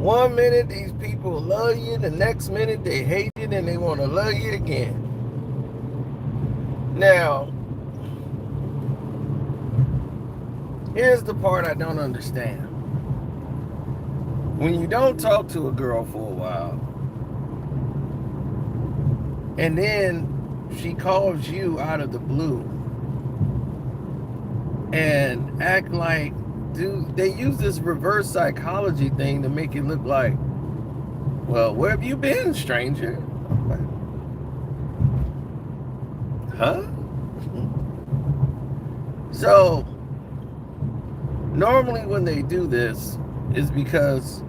One minute these people love you, the next minute they hate you, and they want to love you again. Now, here's the part I don't understand. When you don't talk to a girl for a while, and then she calls you out of the blue and act like, dude, they use this reverse psychology thing to make it look like, well, where have you been, stranger? Huh? So, normally when they do this is because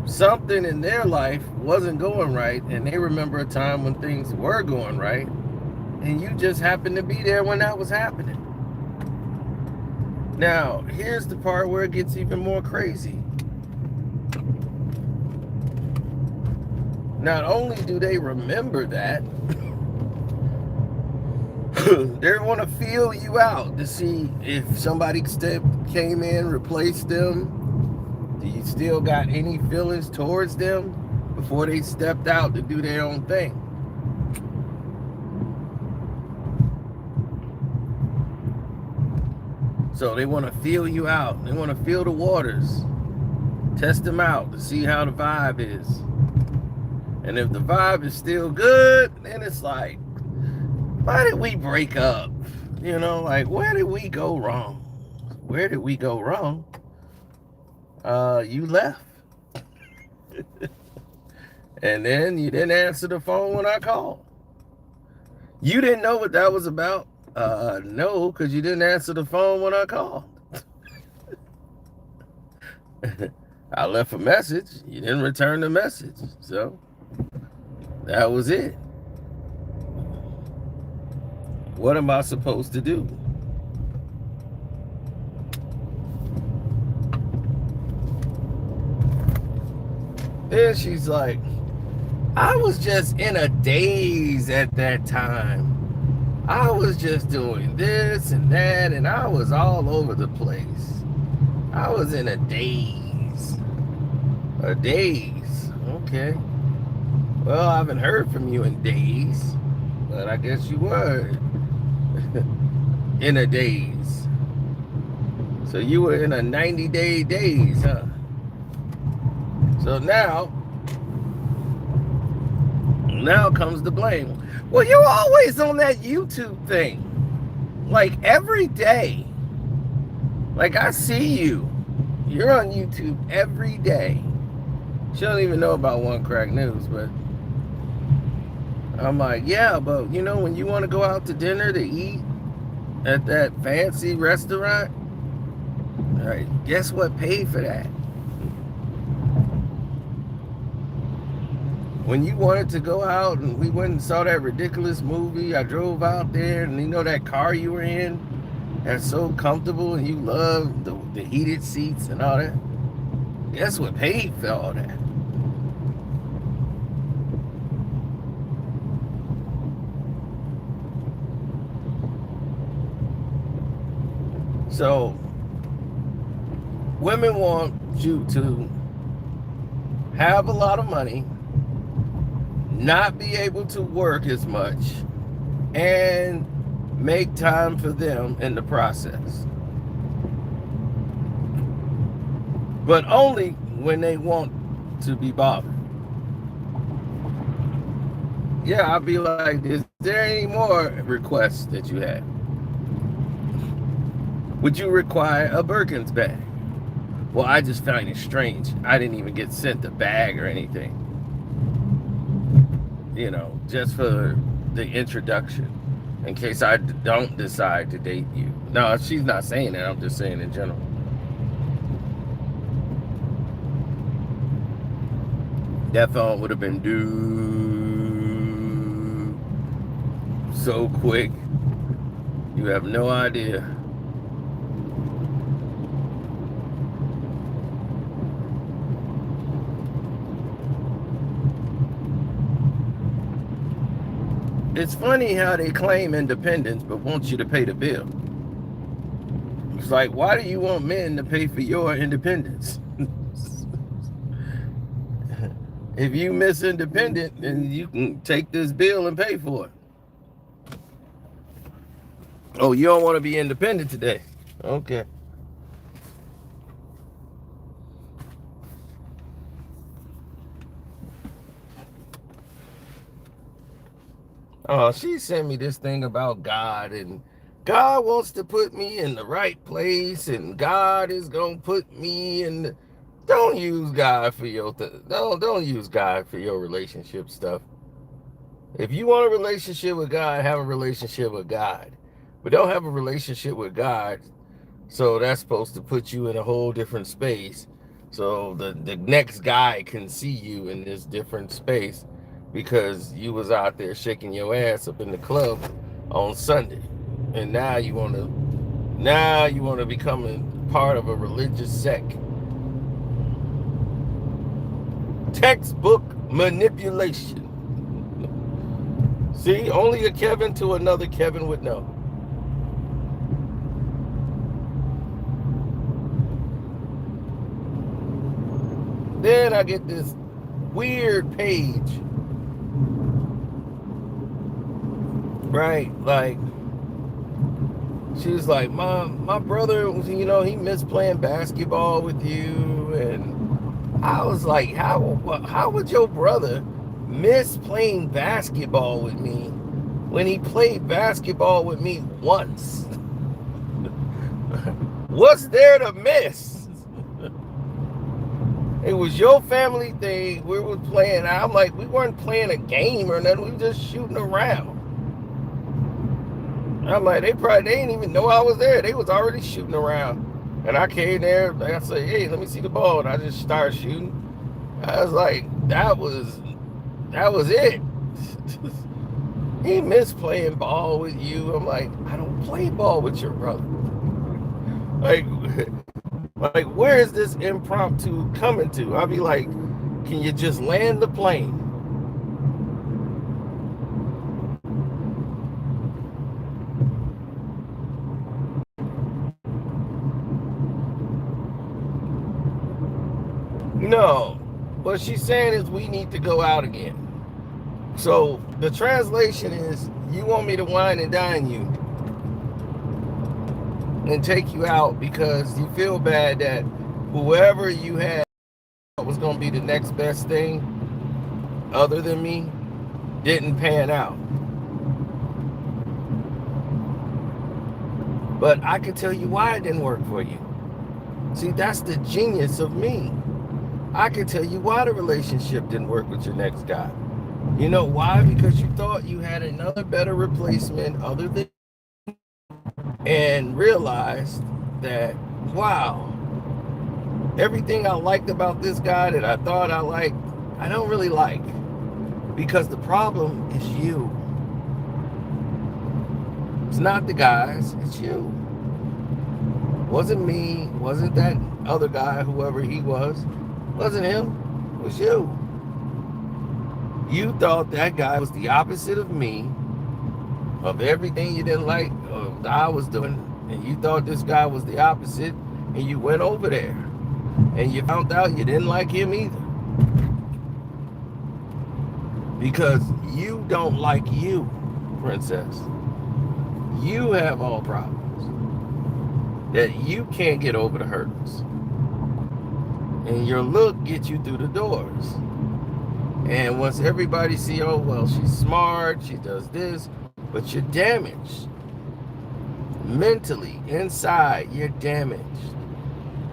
something in their life wasn't going right, and they remember a time when things were going right, and you just happened to be there when that was happening. Now, here's the part where it gets even more crazy. Not only do they remember that, they want to feel you out to see if somebody came in, replaced them. Do you still got any feelings towards them before they stepped out to do their own thing? So they want to feel you out. They want to feel the waters. Test them out to see how the vibe is. And if the vibe is still good, then it's like, why did we break up? You know, like, where did we go wrong? Where did we go wrong? You left. And then you didn't answer the phone when I called. You didn't know what that was about? No, because you didn't answer the phone when I called. I left a message. You didn't return the message. So that was it. What am I supposed to do? Then she's like, I was just in a daze at that time. I was just doing this and that, and I was all over the place. I was in a daze. A daze. Okay. Well, I haven't heard from you in days, but I guess you were in a daze. So you were in a 90-day daze, huh? So now comes the blame. Well, you're always on that YouTube thing. Like every day. Like I see you. You're on YouTube every day. She don't even know about One Crack News, but I'm like, yeah, but you know, when you want to go out to dinner to eat at that fancy restaurant, all right, guess what paid for that? When you wanted to go out and we went and saw that ridiculous movie, I drove out there, and you know that car you were in, that's so comfortable, and you love the heated seats and all that. Guess what paid for all that? So, women want you to have a lot of money, not be able to work as much, and make time for them in the process. But only when they want to be bothered. Yeah, I'll be like, is there any more requests that you have? Would you require a Birkins bag? Well, I just find it strange. I didn't even get sent a bag or anything. You know, just for the introduction, in case I don't decide to date you. No, she's not saying that. I'm just saying in general. That phone would have been due so quick. You have no idea. It's funny how they claim independence but want you to pay the bill. It's like, why do you want men to pay for your independence? If you miss independent, then you can take this bill and pay for it. Oh, you don't want to be independent today? Okay. Oh, she sent me this thing about God, and God wants to put me in the right place, and God is gonna put me in. Don't use God for your don't use God for your relationship stuff. If you want a relationship with God, have a relationship with God, but don't have a relationship with God. So that's supposed to put you in a whole different space. So the next guy can see you in this different space because you was out there shaking your ass up in the club on Sunday. And now you want to become a part of a religious sect. Textbook manipulation. See, only a Kevin to another Kevin would know. Then I get this weird page, right? Like, she was like, my brother, he missed playing basketball with you. And I was like, how would your brother miss playing basketball with me when he played basketball with me once? What's there to miss? It was your family thing. We were playing. I'm like, we weren't playing a game or nothing. We were just shooting around. I'm like, they didn't even know I was there. They was already shooting around. And I came there, and I said, hey, let me see the ball. And I just started shooting. I was like, that was it. He missed playing ball with you. I'm like, I don't play ball with your brother. Like, where is this impromptu coming to? I'll be like, can you just land the plane? No. What she's saying is we need to go out again. So the translation is, you want me to wine and dine you and take you out because you feel bad that whoever you had was going to be the next best thing other than me didn't pan out. But I can tell you why it didn't work for you. See, that's the genius of me. I can tell you why the relationship didn't work with your next guy. You know why? Because you thought you had another better replacement other than, and realized that, wow, everything I liked about this guy that I thought I liked, I don't really like. Because the problem is you. It's not the guys, it's you. Wasn't me, wasn't that other guy, whoever he was. Wasn't him, it was you. You thought that guy was the opposite of me, of everything you didn't like, that I was doing. And you thought this guy was the opposite, and you went over there. And you found out you didn't like him either. Because you don't like you, princess. You have all problems that you can't get over the hurdles. And your look gets you through the doors. And once everybody see, oh, well, she's smart, she does this, but you're damaged. Mentally, inside, you're damaged.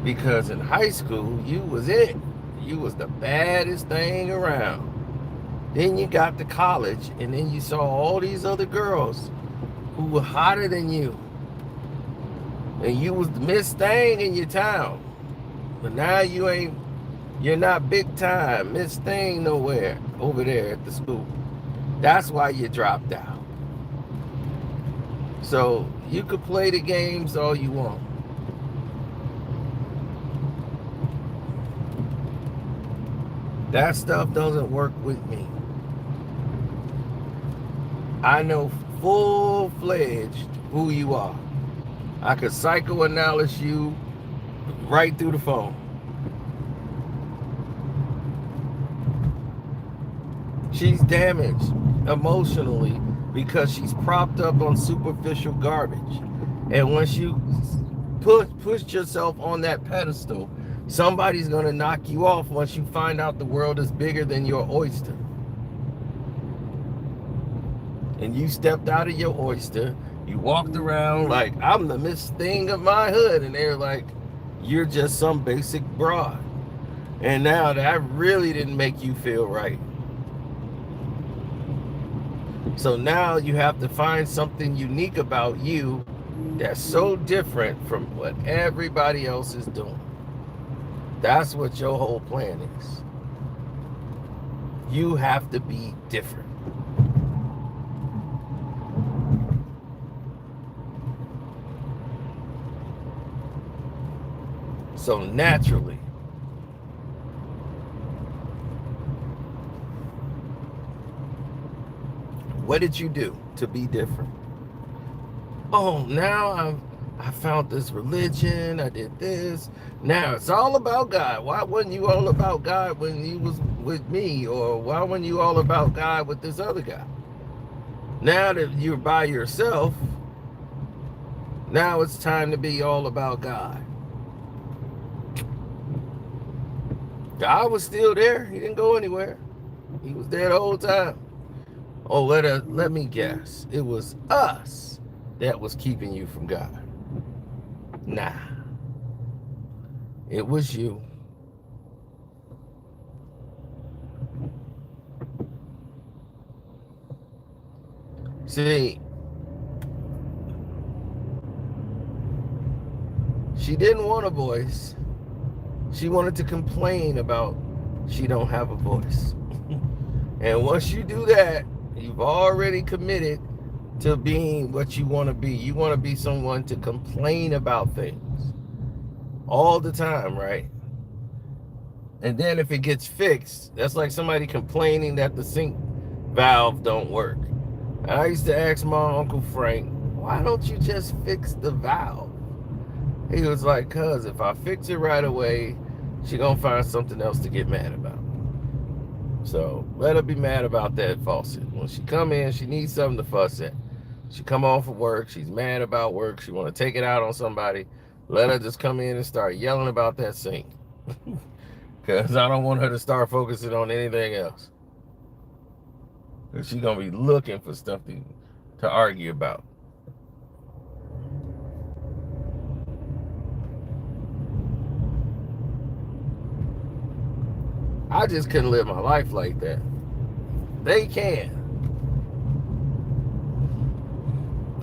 Because in high school, you was it. You was the baddest thing around. Then you got to college, and then you saw all these other girls who were hotter than you. And you was the Miss Thing in your town. But now you're not big time, Miss Thing nowhere over there at the school. That's why you dropped out. So you could play the games all you want. That stuff doesn't work with me. I know full-fledged who you are. I could psychoanalyze you right through the phone. She's damaged emotionally because she's propped up on superficial garbage. And once you push yourself on that pedestal, somebody's going to knock you off once you find out the world is bigger than your oyster. And you stepped out of your oyster, you walked around like, I'm the Miss Thing of my hood, and they're like, you're just some basic broad. And now that really didn't make you feel right. So now you have to find something unique about you that's so different from what everybody else is doing. That's what your whole plan is. You have to be different. So naturally, what did you do to be different? Oh, now I found this religion, I did this. Now it's all about God. Why wasn't you all about God when you was with me? Or why weren't you all about God with this other guy? Now that you're by yourself, now it's time to be all about God. God was still there. He didn't go anywhere. He was there the whole time. Oh, let me guess. It was us that was keeping you from God. Nah. It was you. See, she didn't want a voice. She wanted to complain about she don't have a voice. And once you do that, you've already committed to being what you want to be. You want to be someone to complain about things all the time, right? And then if it gets fixed, that's like somebody complaining that the sink valve don't work. And I used to ask my Uncle Frank, why don't you just fix the valve? He was like, cuz if I fix it right away, she gonna find something else to get mad about. So let her be mad about that faucet. When she come in, she needs something to fuss at. She come home from work, she's mad about work, she want to take it out on somebody. Let her just come in and start yelling about that sink. Because I don't want her to start focusing on anything else. Because she's going to be looking for stuff to argue about. I just couldn't live my life like that. They can.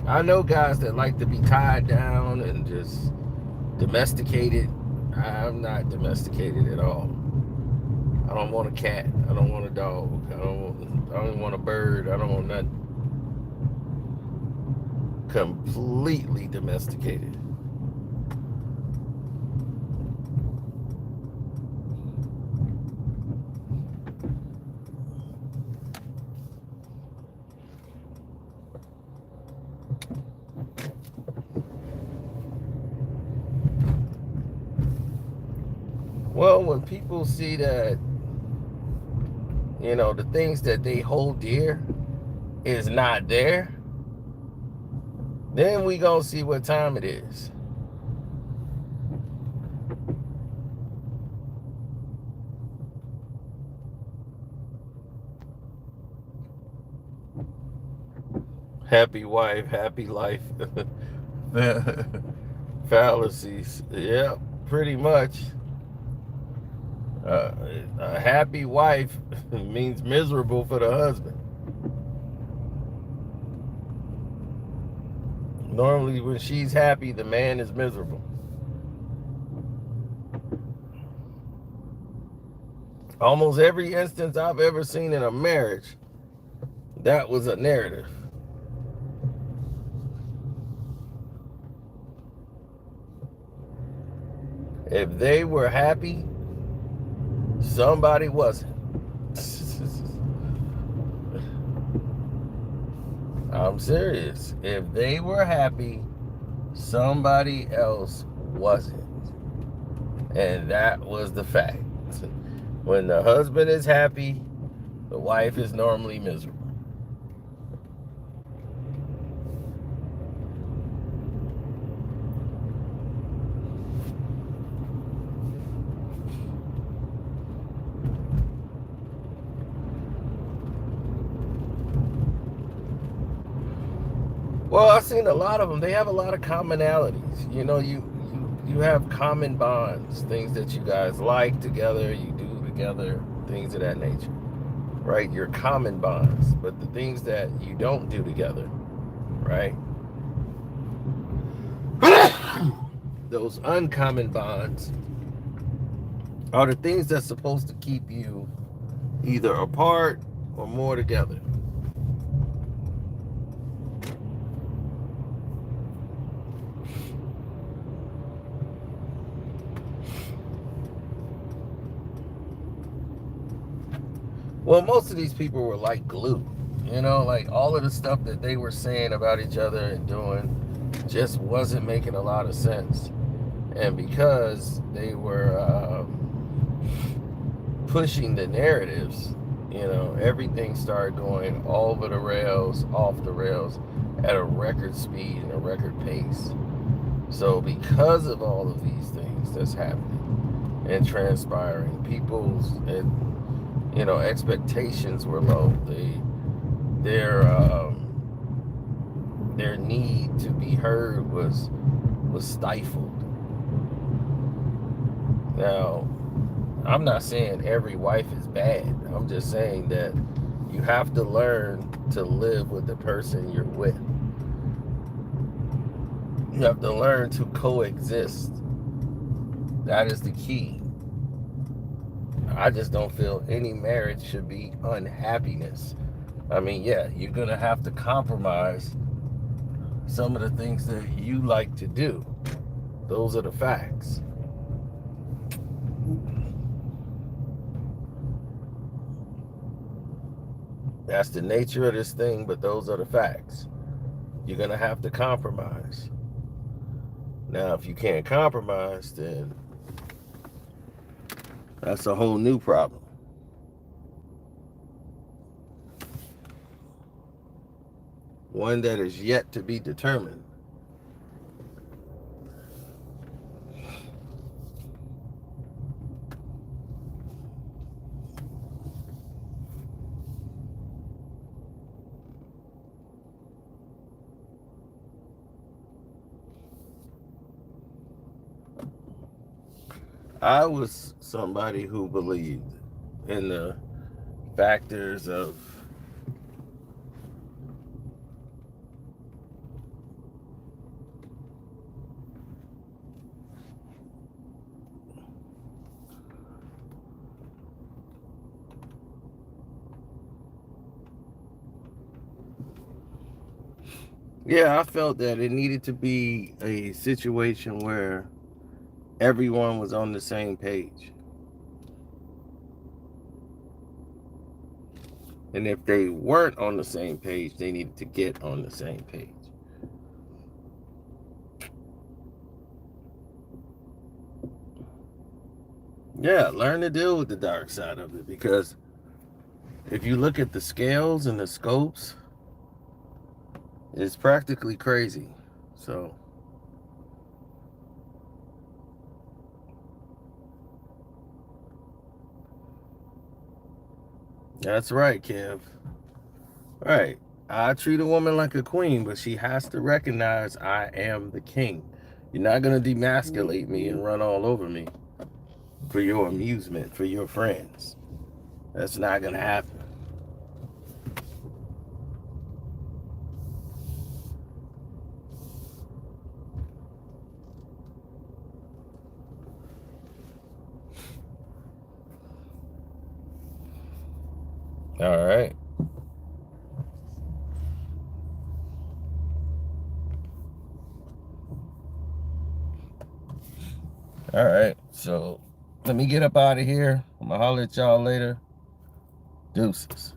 I know guys that like to be tied down and just domesticated. I'm not domesticated at all. I don't want a cat. I don't want a dog. I don't want a bird. I don't want nothing. Completely domesticated. Well, when people see that, the things that they hold dear is not there, then we gonna see what time it is. Happy wife, happy life. Fallacies. Yeah, pretty much. A happy wife means miserable for the husband. Normally, when she's happy, the man is miserable. Almost every instance I've ever seen in a marriage, that was a narrative. If they were happy, somebody wasn't. I'm serious. If they were happy, somebody else wasn't. And that was the fact. When the husband is happy, The wife is normally miserable. Well, I've seen a lot of them. They have a lot of commonalities. You have common bonds, things that you guys like together, you do together, things of that nature, right? Your common bonds, but the things that you don't do together, right? Those uncommon bonds are the things that's supposed to keep you either apart or more together. Well, most of these people were like glue. Like all of the stuff that they were saying about each other and doing just wasn't making a lot of sense. And because they were pushing the narratives, everything started going over the rails, off the rails at a record speed and a record pace. So because of all of these things that's happening and transpiring, people's expectations were low. Their need to be heard was stifled. Now, I'm not saying every wife is bad. I'm just saying that you have to learn to live with the person you're with. You have to learn to coexist. That is the key. I just don't feel any marriage should be unhappiness. I mean, yeah, you're going to have to compromise some of the things that you like to do. Those are the facts. That's the nature of this thing, but those are the facts. You're going to have to compromise. Now, if you can't compromise, then that's a whole new problem. One that is yet to be determined. I was somebody who believed in the factors of I felt that it needed to be a situation where everyone was on the same page. And if they weren't on the same page, they needed to get on the same page. Yeah, learn to deal with the dark side of it, because if you look at the scales and the scopes, it's practically crazy. So that's right, Kev. Right. I treat a woman like a queen, but she has to recognize I am the king. You're not going to demasculate me and run all over me for your amusement, for your friends. That's not going to happen. All right. All right. So let me get up out of here. I'm going to holler at y'all later. Deuces.